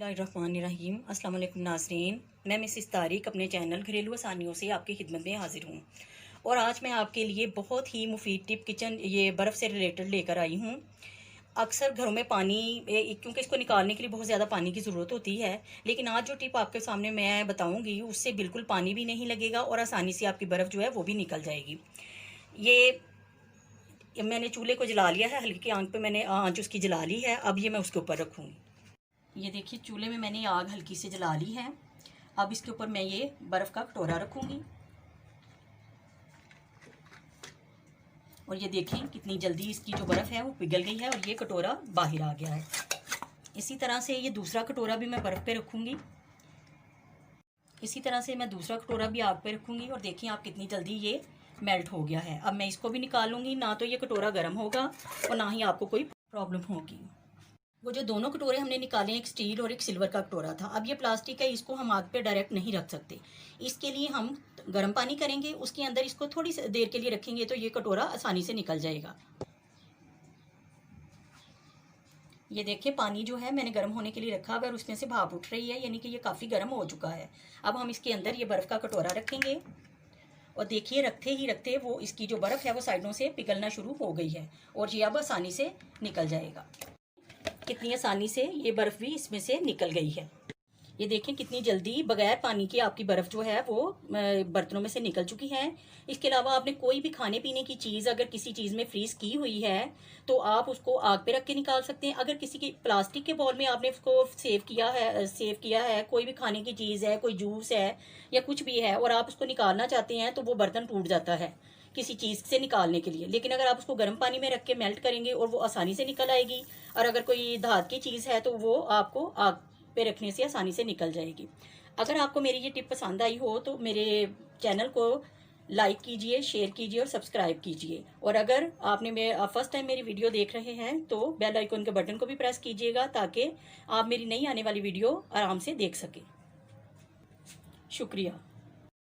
बिस्मिल्लाहिर्रहमानिर्रहीम। अस्सलाम वालेकुम नाज़रीन, मैं मिसिस तारिक अपने चैनल घरेलू आसानियों से आपकी खिदमत में हाजिर हूँ। और आज मैं आपके लिए बहुत ही मुफीद टिप किचन बर्फ़ से रिलेटेड लेकर आई हूँ। अक्सर घरों में पानी क्योंकि इसको निकालने के लिए बहुत ज़्यादा पानी की ज़रूरत होती है, लेकिन आज जो टिप आपके सामने मैं बताऊँगी उससे बिल्कुल पानी भी नहीं लगेगा और आसानी से आपकी बर्फ़ जो है वो भी निकल जाएगी। ये मैंने चूल्हे को जला लिया है, हल्की आंच पे मैंने आंच उसकी जला ली है। अब ये मैं उसके ऊपर रखूँगी। ये देखिए चूल्हे में मैंने आग हल्की से जला ली है। अब इसके ऊपर मैं ये बर्फ़ का कटोरा रखूँगी और ये देखें कितनी जल्दी इसकी जो बर्फ़ है वो पिघल गई है और ये कटोरा बाहर आ गया है। इसी तरह से ये दूसरा कटोरा भी मैं बर्फ़ पे रखूँगी। इसी तरह से मैं दूसरा कटोरा भी आग पे रखूँगी और देखिए आप कितनी जल्दी ये मेल्ट हो गया है। अब मैं इसको भी निकालूंगी, ना तो ये कटोरा गर्म होगा और ना ही आपको कोई प्रॉब्लम होगी। वो जो दोनों कटोरे हमने निकाले, एक स्टील और एक सिल्वर का कटोरा था। अब ये प्लास्टिक है, इसको हम आग पे डायरेक्ट नहीं रख सकते। इसके लिए हम गर्म पानी करेंगे, उसके अंदर इसको थोड़ी देर के लिए रखेंगे तो ये कटोरा आसानी से निकल जाएगा। ये देखिए पानी जो है मैंने गर्म होने के लिए रखा और उसमें से भाप उठ रही है, यानी कि ये काफ़ी गर्म हो चुका है। अब हम इसके अंदर ये बर्फ़ का कटोरा रखेंगे और देखिए रखते ही रखते वो इसकी जो बर्फ़ है वो साइडों से पिघलना शुरू हो गई है और ये अब आसानी से निकल जाएगा। कितनी आसानी से ये बर्फ़ भी इसमें से निकल गई है। ये देखें कितनी जल्दी बगैर पानी के आपकी बर्फ़ जो है वो बर्तनों में से निकल चुकी है। इसके अलावा आपने कोई भी खाने पीने की चीज़ अगर किसी चीज़ में फ्रीज़ की हुई है तो आप उसको आग पे रख के निकाल सकते हैं। अगर किसी की प्लास्टिक के बॉल में आपने उसको सेव किया है, कोई भी खाने की चीज़ है, कोई जूस है या कुछ भी है और आप उसको निकालना चाहते हैं तो वो बर्तन टूट जाता है किसी चीज़ से निकालने के लिए। लेकिन अगर आप उसको गर्म पानी में रख के मेल्ट करेंगे और वो आसानी से निकल आएगी। और अगर कोई धात की चीज़ है तो वो आपको आग पे रखने से आसानी से निकल जाएगी। अगर आपको मेरी ये टिप पसंद आई हो तो मेरे चैनल को लाइक कीजिए, शेयर कीजिए और सब्सक्राइब कीजिए। और अगर आपने फर्स्ट टाइम मेरी वीडियो देख रहे हैं तो बेल आइकन के बटन को भी प्रेस कीजिएगा ताकि आप मेरी नई आने वाली वीडियो आराम से देख सकें। शुक्रिया।